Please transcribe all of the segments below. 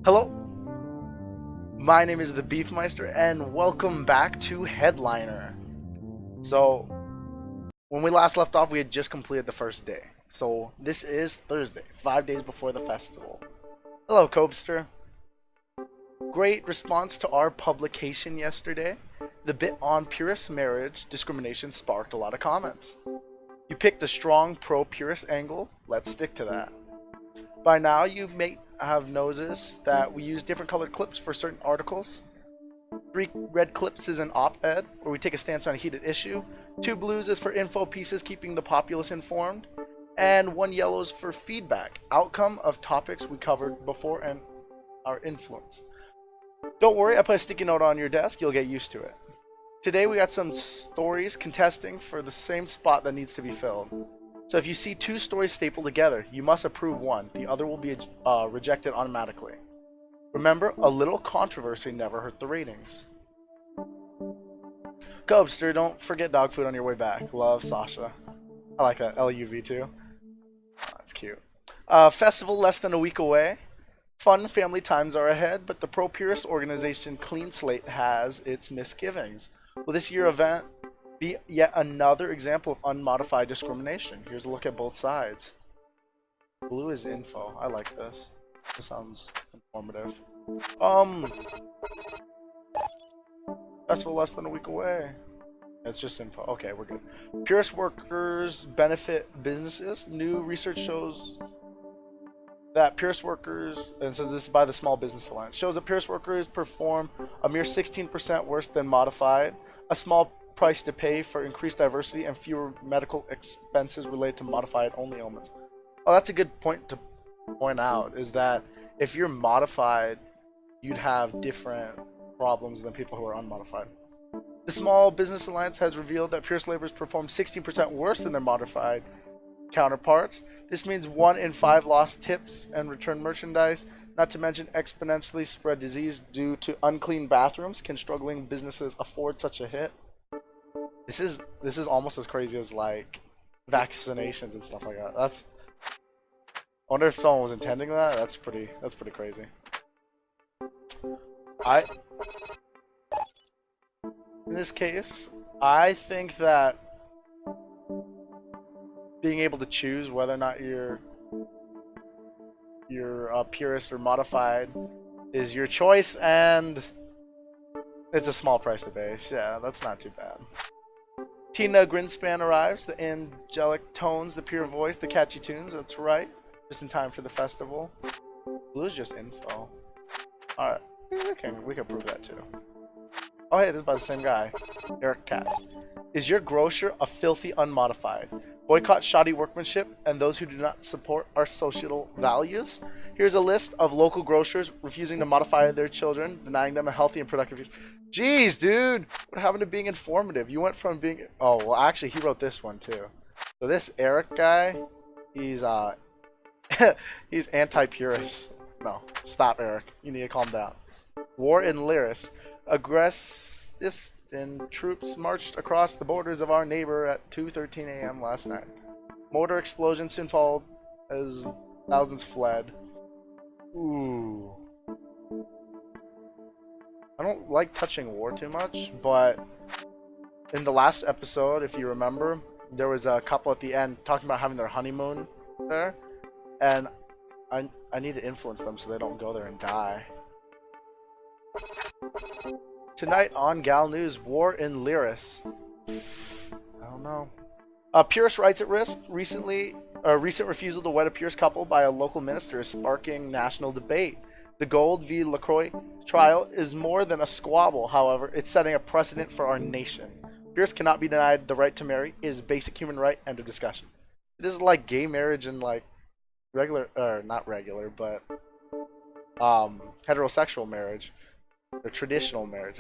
Hello, my name is the Beefmeister, and welcome back to Headliner. So, when we last left off, we had just completed the first day. So, this is Thursday, 5 days before the festival. Hello, Cobster. Great response to our publication yesterday. The bit on purist marriage discrimination sparked a lot of comments. You picked a strong pro-purist angle, let's stick to that. By now, you may have noticed that we use different colored clips for certain articles. 3 red clips is an op-ed, where we take a stance on a heated issue. 2 blues is for info pieces keeping the populace informed. And 1 yellow is for feedback, outcome of topics we covered before and our influence. Don't worry, I put a sticky note on your desk, you'll get used to it. Today we got some stories contesting for the same spot that needs to be filled. So if you see 2 stories stapled together, you must approve one. The other will be rejected automatically. Remember, a little controversy never hurt the ratings. Cobster, don't forget dog food on your way back. Love, Sasha. I like that. LUV too. Oh, that's cute. Festival less than a week away. Fun family times are ahead, but the pro-purist organization Clean Slate has its misgivings. Will this year event be yet another example of unmodified discrimination? Here's a look at both sides. Blue is info. I like this. This sounds informative. Festival less than a week away. It's just info. Okay, we're good. Purist workers benefit businesses. New research shows that Purist workers, and so this is by the Small Business Alliance, shows that Purist workers perform a mere 16% worse than modified. A small price to pay for increased diversity and fewer medical expenses related to modified only ailments. Oh, that's a good point to point out, is that if you're modified, you'd have different problems than people who are unmodified. The Small Business Alliance has revealed that Purist laborers perform 16% worse than their modified counterparts. This means 1 in 5 lost tips and returned merchandise, not to mention exponentially spread disease due to unclean bathrooms. Can struggling businesses afford such a hit? This is almost as crazy as like vaccinations and stuff like that. I wonder if someone was intending that. That's pretty crazy. In this case, I think that being able to choose whether or not you're purist or modified is your choice, and it's a small price to pay. Yeah, that's not too bad. Tina Grinspan arrives, the angelic tones, the pure voice, the catchy tunes. That's right, just in time for the festival. Blue is just info. All right, we can prove that too. Oh hey, this is by the same guy, Eric Katz. Is your grocer a filthy unmodified? Boycott shoddy workmanship and those who do not support our social values? Here's a list of local grocers refusing to modify their children, denying them a healthy and productive future. Jeez, dude, what happened to being informative? You went from being... Oh, well, actually, he wrote this one, too. So this Eric guy, he's he's anti-purist. No, stop, Eric. You need to calm down. War in Lyris. Aggressist and troops marched across the borders of our neighbor at 2:13 a.m. last night. Mortar explosions soon followed as thousands fled. Ooh. I don't like touching war too much, but in the last episode, if you remember, there was a couple at the end talking about having their honeymoon there, and I need to influence them so they don't go there and die. Tonight on Gal News, war in Lyris. I don't know. Purist rights at risk. Recent refusal to wed a Purist couple by a local minister is sparking national debate. The Gold v. LaCroix trial is more than a squabble, however, it's setting a precedent for our nation. Purists cannot be denied the right to marry. It is a basic human right. End of discussion. This is like gay marriage and like regular, or not regular, but heterosexual marriage. Or traditional marriage.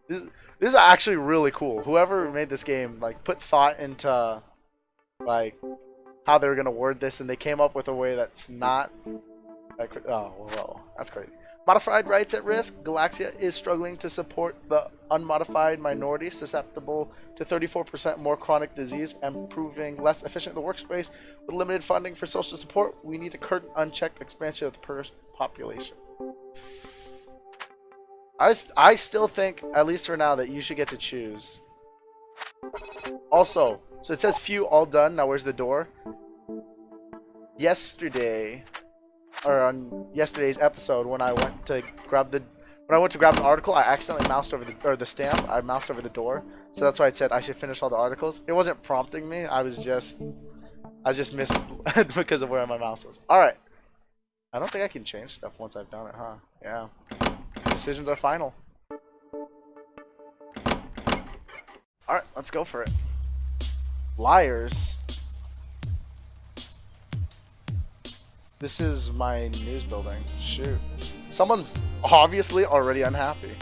This is actually really cool. Whoever made this game like put thought into like how they were gonna word this, and they came up with a way that's not like, oh whoa, that's crazy. Modified rights at risk. Galaxia is struggling to support the unmodified minority susceptible to 34% more chronic disease and proving less efficient in the workspace. With limited funding for social support, we need to curb unchecked expansion of the Purist population. I still think, at least for now, that you should get to choose. Also, so it says few all done. Now where's the door? Yesterday, or on yesterday's episode, when I went to grab the article, I accidentally moused over the stamp. I moused over the door, so that's why it said I should finish all the articles. It wasn't prompting me. I just missed because of where my mouse was. All right. I don't think I can change stuff once I've done it, huh? Yeah. Decisions are final. All right, let's go for it. Liars. This is my news building. Shoot. Someone's obviously already unhappy.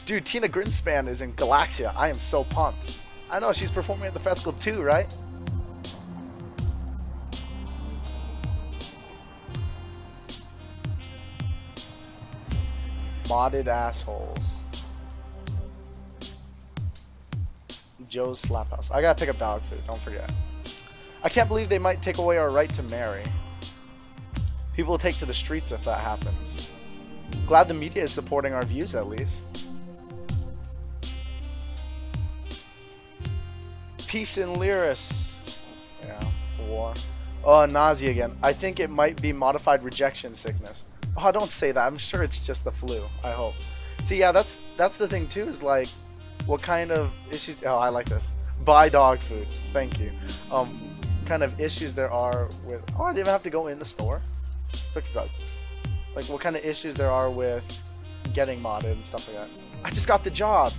Dude, Tina Grinspan is in Galaxia. I am so pumped. I know, she's performing at the festival too, right? Modded assholes. Joe's Slap House. I gotta pick up dog food, don't forget. I can't believe they might take away our right to marry. People will take to the streets if that happens. Glad the media is supporting our views at least. Peace in Lyris. Yeah, war. Oh, nausea again. I think it might be modified rejection sickness. Oh, don't say that. I'm sure it's just the flu. I hope. See, yeah, that's the thing too. Is like, what kind of issues? Oh, I like this. Buy dog food. Thank you. Kind of issues there are with. Oh, I didn't even have to go in the store. Quick drug. Like, what kind of issues there are with getting modded and stuff like that. I just got the job.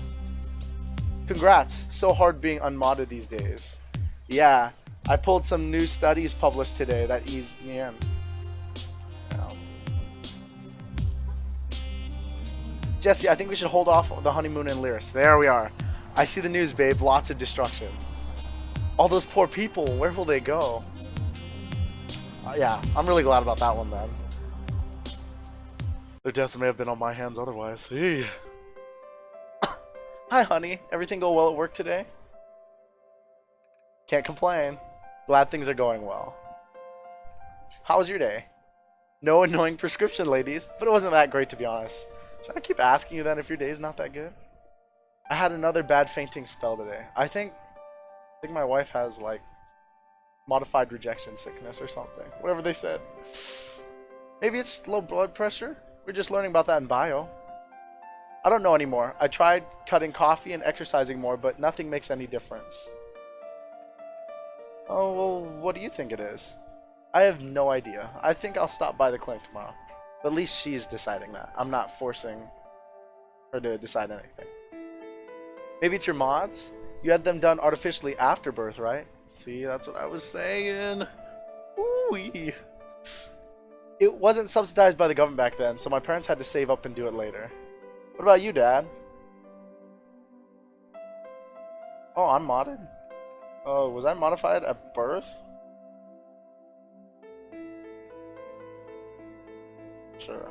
Congrats. So hard being unmodded these days. Yeah, I pulled some new studies published today that eased me in. Jesse, I think we should hold off the honeymoon in Lyris. There we are. I see the news, babe. Lots of destruction. All those poor people, where will they go? Yeah, I'm really glad about that one then. Their deaths may have been on my hands otherwise. Hey. Hi, honey. Everything go well at work today? Can't complain. Glad things are going well. How was your day? No annoying prescription, ladies, but it wasn't that great, to be honest. Should I keep asking you then if your day's not that good? I had another bad fainting spell today. I think my wife has like modified rejection sickness or something. Whatever they said. Maybe it's low blood pressure? We're just learning about that in bio. I don't know anymore. I tried cutting coffee and exercising more, but nothing makes any difference. Oh, well, what do you think it is? I have no idea. I think I'll stop by the clinic tomorrow. But at least she's deciding that. I'm not forcing her to decide anything. Maybe it's your mods? You had them done artificially after birth, right? See, that's what I was saying. Ooh-wee. It wasn't subsidized by the government back then, so my parents had to save up and do it later. What about you, Dad? Oh, I'm modded? Oh, was I modified at birth? Sure.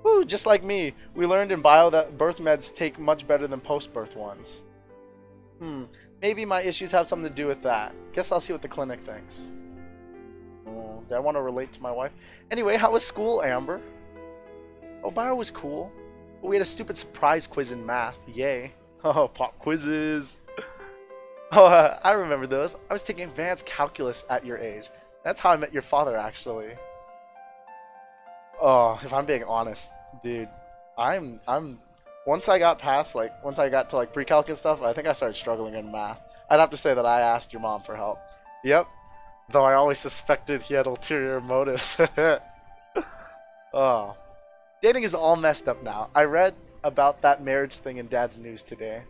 Ooh, just like me. We learned in bio that birth meds take much better than post-birth ones. Maybe my issues have something to do with that. Guess I'll see what the clinic thinks. Oh, do I want to relate to my wife? Anyway, how was school, Amber? Oh, bio was cool. But we had a stupid surprise quiz in math. Yay. Oh, pop quizzes. Oh, I remember those. I was taking advanced calculus at your age. That's how I met your father, actually. Oh, if I'm being honest, dude, I'm once I got past once I got to pre-calc and stuff, I think I started struggling in math. I'd have to say that I asked your mom for help. Yep. Though I always suspected he had ulterior motives. Oh. Dating is all messed up now. I read about that marriage thing in Dad's news today.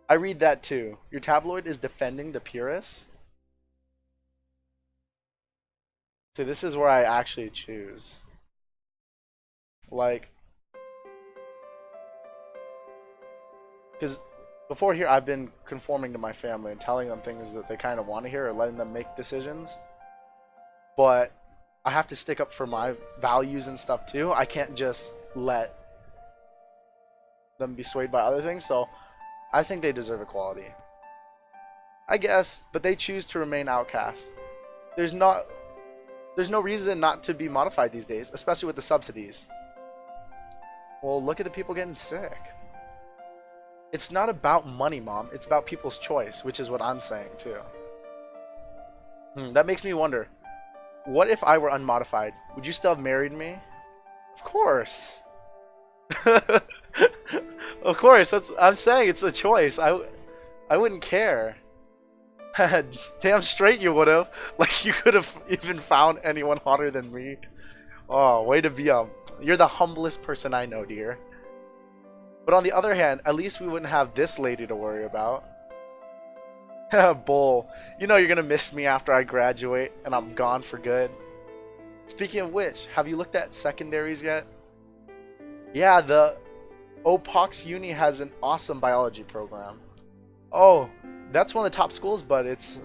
I read that too. Your tabloid is defending the purists? See, this is where I actually choose. Because before here, I've been conforming to my family and telling them things that they kind of want to hear or letting them make decisions. But I have to stick up for my values and stuff too. I can't just let them be swayed by other things. So I think they deserve equality. I guess, but they choose to remain outcast. There's no reason not to be modified these days, especially with the subsidies. Well, look at the people getting sick. It's not about money, Mom. It's about people's choice, which is what I'm saying too. That makes me wonder. What if I were unmodified? Would you still have married me? Of course. Of course. I'm saying it's a choice. I wouldn't care. Damn straight you would have. Like you could have even found anyone hotter than me. Oh, way to be you're the humblest person I know, dear. But on the other hand, at least we wouldn't have this lady to worry about. Bull. You know you're gonna miss me after I graduate and I'm gone for good. Speaking of which, have you looked at secondaries yet? Yeah, the Opox Uni has an awesome biology program. Oh, that's one of the top schools, but it's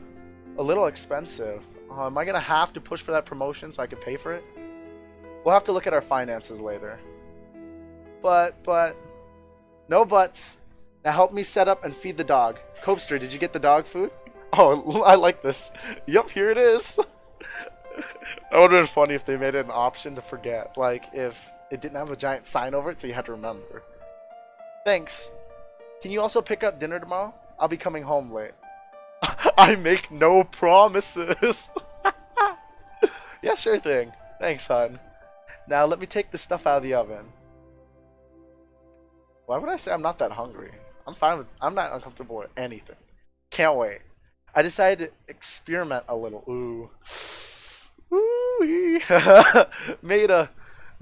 a little expensive. Am I gonna have to push for that promotion so I can pay for it? We'll have to look at our finances later. But, no buts. Now help me set up and feed the dog. Copester, did you get the dog food? Oh, I like this. Yup, here it is. That would have been funny if they made it an option to forget. Like, if it didn't have a giant sign over it, so you had to remember. Thanks. Can you also pick up dinner tomorrow? I'll be coming home late. I make no promises. Yeah, sure thing. Thanks, hon. Now let me take the stuff out of the oven. Why would I say I'm not that hungry? I'm fine with. I'm not uncomfortable with anything. Can't wait. I decided to experiment a little. Ooh. Ooh. Made a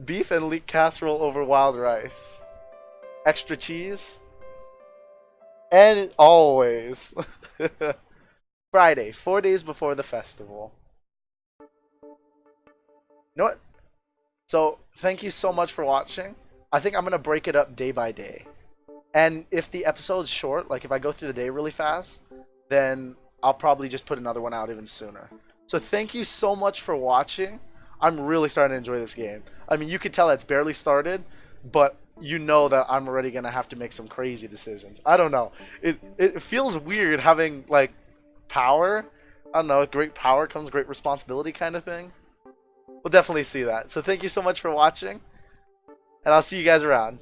beef and leek casserole over wild rice. Extra cheese. And always. Friday, 4 days before the festival. You know what? So, thank you so much for watching. I think I'm going to break it up day by day. And if the episode's short, like if I go through the day really fast, then I'll probably just put another one out even sooner. So thank you so much for watching. I'm really starting to enjoy this game. I mean, you could tell it's barely started, but you know that I'm already going to have to make some crazy decisions. I don't know. It feels weird having, like, power. I don't know, with great power comes great responsibility kind of thing. We'll definitely see that. So thank you so much for watching, and I'll see you guys around.